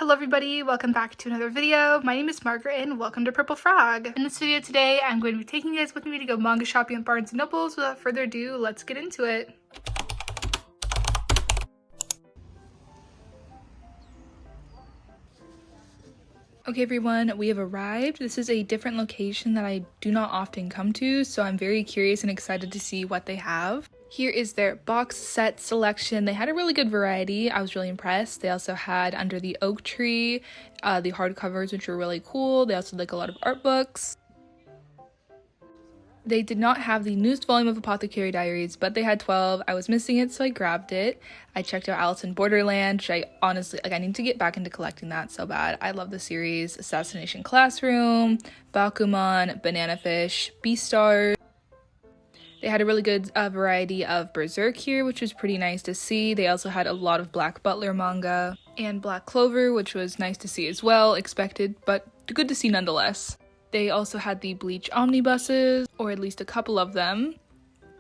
Hello everybody, welcome back to another video. My name is Margaret and welcome to Purple Frog. In this video today, I'm going to be taking you guys with me to go manga shopping at Barnes & Nobles. Without further ado, let's get into it. Okay everyone, we have arrived. This is a different location that I do not often come to, so I'm very curious and excited to see what they have. Here is their box set selection. They had a really good variety. I was really impressed. They also had Under the Oak Tree, the hardcovers, which were really cool. They also had like a lot of art books. They did not have the newest volume of Apothecary Diaries, but they had 12. I was missing it, so I grabbed it. I checked out Alice in Borderland, which I honestly, I need to get back into collecting that so bad. I love the series. Assassination Classroom, Bakuman, Banana Fish, Beastars. They had a really good variety of Berserk here, which was pretty nice to see. They also had a lot of Black Butler manga and Black Clover, which was nice to see as well. Expected, but good to see nonetheless. They also had the Bleach omnibuses, or at least a couple of them.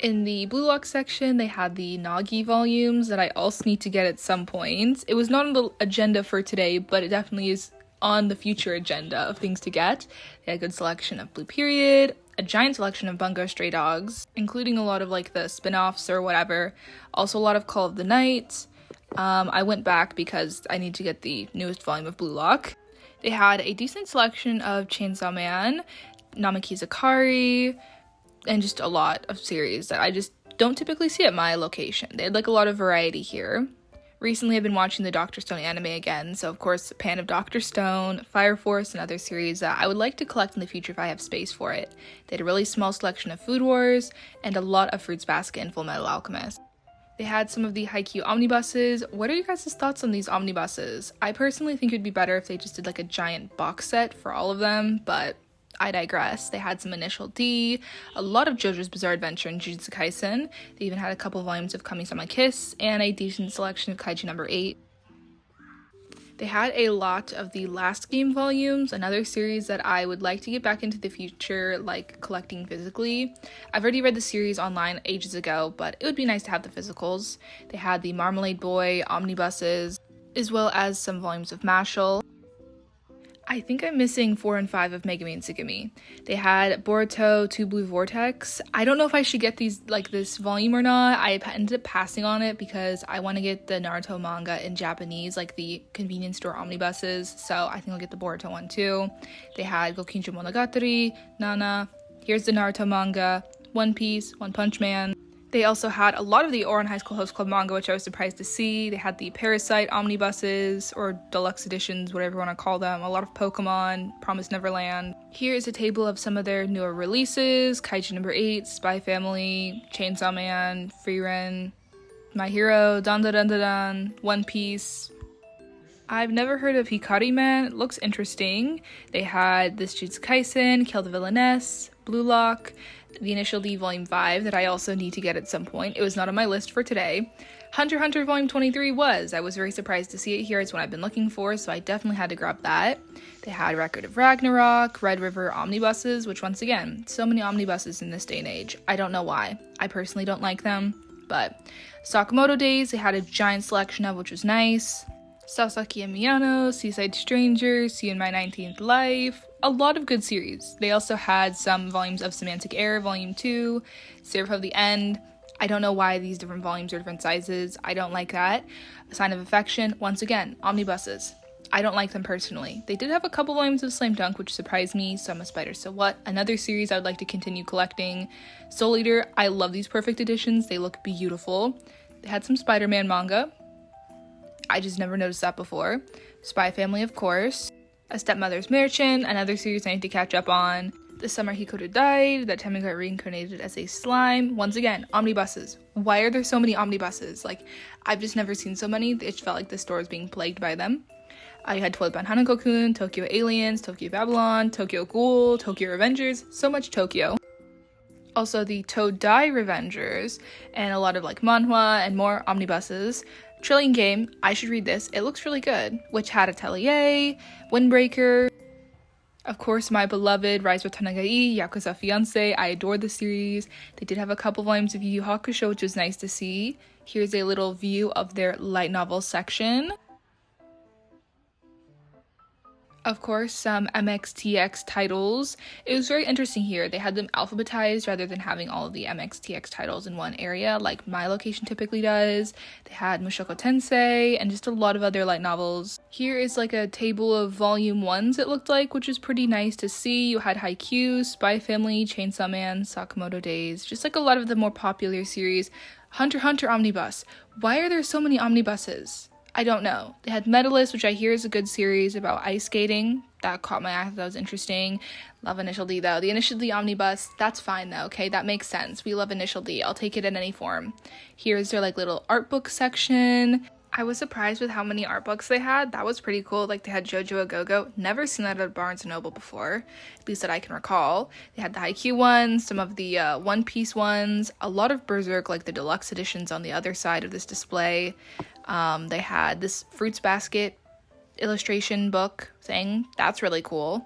In the Blue Lock section, they had the Nagi volumes that I also need to get at some point. It was not on the agenda for today, but it definitely is on the future agenda of things to get. They had a good selection of Blue Period, a giant selection of Bungo Stray Dogs, including a lot of like the spin-offs or whatever. Also a lot of Call of the Night. I went back because I need to get the newest volume of Blue Lock. They had a decent selection of Chainsaw Man, Namaki Zakari, and just a lot of series that I just don't typically see at my location. They had like a lot of variety here. Recently I've been watching the Dr. Stone anime again, so of course a fan of Dr. Stone, Fire Force, and other series that I would like to collect in the future if I have space for it. They had a really small selection of Food Wars, and a lot of Fruits Basket and Full Metal Alchemist. They had some of the Haikyuu omnibuses. What are you guys' thoughts on these omnibuses? I personally think it would be better if they just did like a giant box set for all of them, but I digress. They had some Initial D, a lot of JoJo's Bizarre Adventure and Jujutsu Kaisen. They even had a couple volumes of Kami-sama Kiss and a decent selection of Kaiju number 8. They had a lot of the Last Game volumes, another series that I would like to get back into the future, like collecting physically. I've already read the series online ages ago, but it would be nice to have the physicals. They had the Marmalade Boy omnibuses, as well as some volumes of Mashal. I think I'm missing 4 and 5 of Megami and Tsugumi. They had Boruto 2 Blue Vortex. I don't know if I should get these, like this volume or not. I ended up passing on it because I want to get the Naruto manga in Japanese, like the convenience store omnibuses. So I think I'll get the Boruto one too. They had Gokinjo Monogatari, Nana. Here's the Naruto manga, One Piece, One Punch Man. They also had a lot of the Ouran High School Host Club manga, which I was surprised to see. They had the Parasite omnibuses, or deluxe editions, whatever you want to call them. A lot of Pokemon, Promised Neverland. Here is a table of some of their newer releases. Kaiju number 8, Spy Family, Chainsaw Man, Frieren, My Hero, Dan Dan Dan Dan, One Piece. I've never heard of Hikari Man. It looks interesting. They had this Jujutsu Kaisen, Kill the Villainess, Blue Lock, the Initial D Volume 5 that I also need to get at some point. It was not on my list for today. Hunter x Hunter Volume 23 was. I was very surprised to see it here. It's what I've been looking for, so I definitely had to grab that. They had Record of Ragnarok, Red River omnibuses, which once again, so many omnibuses in this day and age. I don't know why. I personally don't like them, but Sakamoto Days, they had a giant selection of, which was nice. Sasaki and Miyano, Seaside Stranger, See in My 19th Life, a lot of good series. They also had some volumes of Semantic Error, Volume 2, Seraph of the End. I don't know why these different volumes are different sizes. I don't like that. A Sign of Affection, once again, omnibuses. I don't like them personally. They did have a couple volumes of Slam Dunk, which surprised me. So I'm a Spider, So What? Another series I would like to continue collecting. Soul Eater, I love these perfect editions. They look beautiful. They had some Spider-Man manga. I just never noticed that before. Spy Family, of course. A Stepmother's Merchant, another series I need to catch up on. The Summer Hikoto Died, that time I got reincarnated as a slime. Once again, omnibuses. Why are there so many omnibuses? Like, I've just never seen so many. It felt like the store is being plagued by them. I had Toilet Bound Hanako-kun, Tokyo Aliens, Tokyo Babylon, Tokyo Ghoul, Tokyo Revengers. So much Tokyo. Also the Todai Revengers, and a lot of like manhwa and more omnibuses. Trillion Game, I should read this. It looks really good. Witch Hat Atelier, Windbreaker. Of course, my beloved Rise of Tanagai, Yakuza Fiancé. I adore the series. They did have a couple volumes of Yu Yu Hakusho, which was nice to see. Here's a little view of their light novel section. Of course, some MXTX titles. It was very interesting here. They had them alphabetized rather than having all of the MXTX titles in one area like my location typically does. They had Mushoku Tensei and just a lot of other light novels. Here is like a table of volume 1s it looked like, which is pretty nice to see. You had Haikyuu, Spy Family, Chainsaw Man, Sakamoto Days, just like a lot of the more popular series. Hunter x Hunter Omnibus. Why are there so many omnibuses? I don't know. They had Medalist, which I hear is a good series about ice skating. That caught my eye. That was interesting. Love Initial D, though. The Initial D Omnibus, that's fine, though, okay? That makes sense. We love Initial D. I'll take it in any form. Here's their, like, little art book section. I was surprised with how many art books they had. That was pretty cool. Like, they had JoJo a Go-Go. Never seen that at Barnes & Noble before, at least that I can recall. They had the Haikyuu ones, some of the One Piece ones, a lot of Berserk, like the deluxe editions on the other side of this display. They had this Fruits Basket illustration book thing. That's really cool.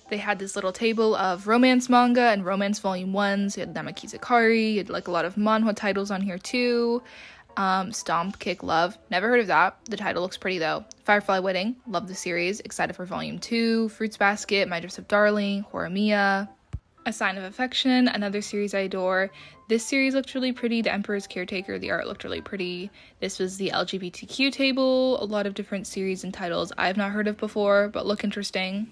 They had this little table of romance manga and romance volume 1s. You had Namakizakari. You had like a lot of manhwa titles on here too. Stomp, Kick, Love. Never heard of that. The title looks pretty though. Firefly Wedding. Love the series. Excited for volume 2. Fruits Basket. My Dress Up Darling. Horimiya. A Sign of Affection. Another series I adore. This series looked really pretty. The Emperor's Caretaker. The art looked really pretty. This was the LGBTQ table. A lot of different series and titles I've not heard of before, but look interesting.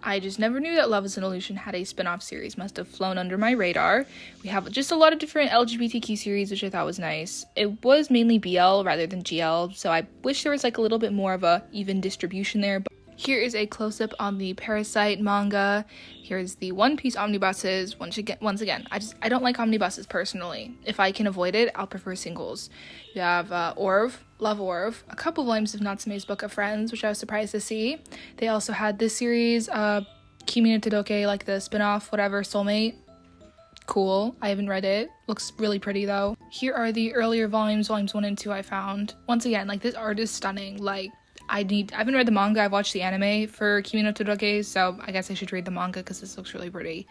I just never knew that Love is an Illusion had a spin-off series. Must have flown under my radar. We have just a lot of different LGBTQ series, which I thought was nice. It was mainly BL rather than GL, so I wish there was like a little bit more of a even distribution there. But here is a close-up on the Parasite manga. Here's the One Piece omnibuses. Once again, I don't like omnibuses personally. If I can avoid it, I'll prefer singles. You have Orv, love Orv, a couple volumes of Natsume's Book of Friends, which I was surprised to see. They also had this series, Kimi no Todoke, like the spin-off, whatever, Soulmate. Cool. I haven't read it. Looks really pretty though. Here are the earlier volumes 1 and 2 I found. Once again, like this art is stunning. Like I haven't read the manga. I've watched the anime for Kimi no Todoke, so I guess I should read the manga because this looks really pretty.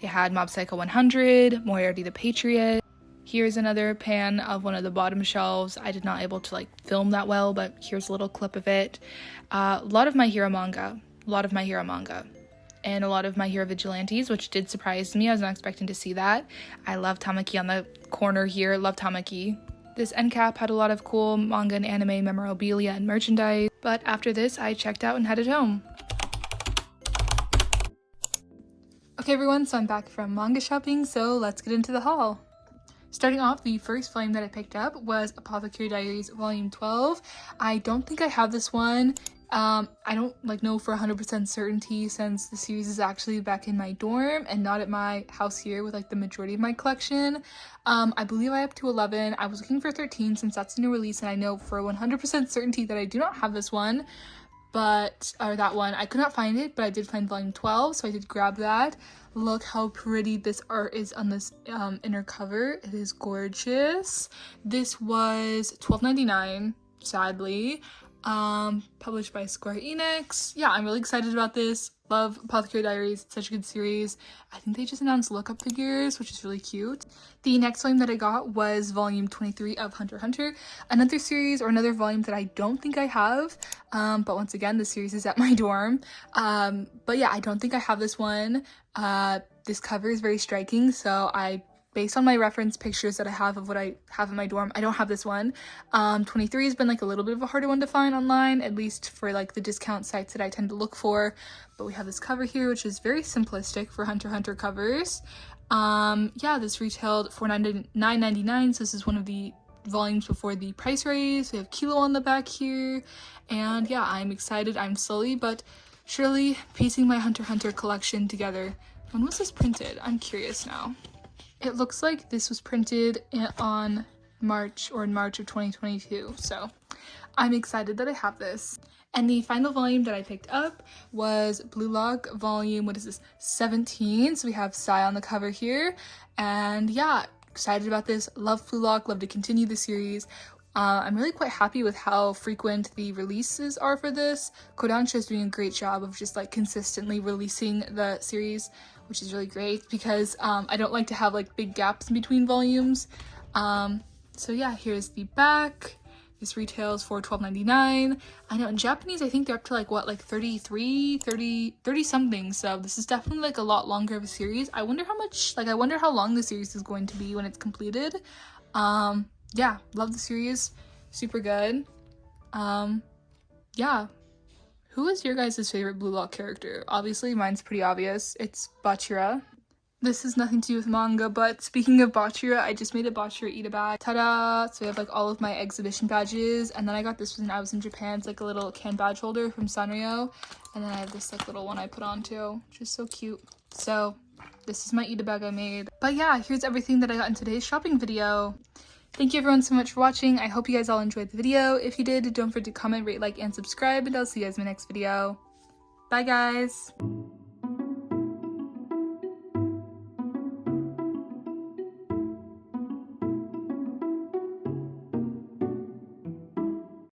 They had Mob Psycho 100, Moriarty the Patriot. Here's another pan of one of the bottom shelves. I did not able to like film that well, but here's a little clip of it. A lot of My Hero manga. And a lot of My Hero Vigilantes, which did surprise me. I was not expecting to see that. I love Tamaki on the corner here. Love Tamaki. This end cap had a lot of cool manga and anime memorabilia and merchandise, but after this, I checked out and headed home. Okay everyone, so I'm back from manga shopping, so let's get into the haul. Starting off, the first volume that I picked up was Apothecary Diaries Volume 12. I don't think I have this one. I don't know for 100% certainty since the series is actually back in my dorm and not at my house here with like the majority of my collection. I believe I have to 11. I was looking for 13 since that's a new release, and I know for 100% certainty that I do not have this one, or that one. I could not find it, but I did find volume 12, so I did grab that. Look how pretty this art is on this inner cover. It is gorgeous. This was $12.99, sadly. Published by Square Enix. Yeah, I'm really excited about this. Love Apothecary Diaries. It's such a good series. I think they just announced lookup figures, which is really cute. The next volume that I got was volume 23 of Hunter x Hunter. Another series or another volume that I don't think I have. But once again, the series is at my dorm. But yeah, I don't think I have this one. This cover is very striking, so based on my reference pictures that I have of what I have in my dorm, I don't have this one. 23 has been like a little bit of a harder one to find online, at least for like the discount sites that I tend to look for. But we have this cover here, which is very simplistic for Hunter x Hunter covers. Yeah, this retailed for $9.99, so this is one of the volumes before the price raise. We have Kilo on the back here, and yeah, I'm excited. I'm slowly but surely piecing my Hunter x Hunter collection together. When was this printed? I'm curious now. It looks like this was printed in March of 2022, so I'm excited that I have this. And the final volume that I picked up was Blue Lock volume, 17. So we have Psy on the cover here, and yeah, excited about this. Love Blue Lock, love to continue the series. I'm really quite happy with how frequent the releases are for this. Kodansha is doing a great job of just like consistently releasing the series, which is really great because I don't like to have like big gaps in between volumes. So yeah, here's the back. This retails for $12.99. I know in Japanese, I think they're up to like what, like 33, 30 something. So this is definitely like a lot longer of a series. I wonder how much, like I wonder how long the series is going to be when it's completed. Yeah, love the series. Super good. Yeah. Who is your guys' favorite Blue Lock character? Obviously, mine's pretty obvious. It's Bachira. This has nothing to do with manga, but speaking of Bachira, I just made a Bachira Ita bag. Ta-da! So I have like all of my exhibition badges, and then I got this when I was in Japan. It's like a little can badge holder from Sanrio, and then I have this like little one I put on too, which is so cute. So this is my Ita bag I made. But yeah, here's everything that I got in today's shopping video. Thank you everyone so much for watching. I hope you guys all enjoyed the video. If you did, don't forget to comment, rate, like, and subscribe, and I'll see you guys in my next video. Bye guys!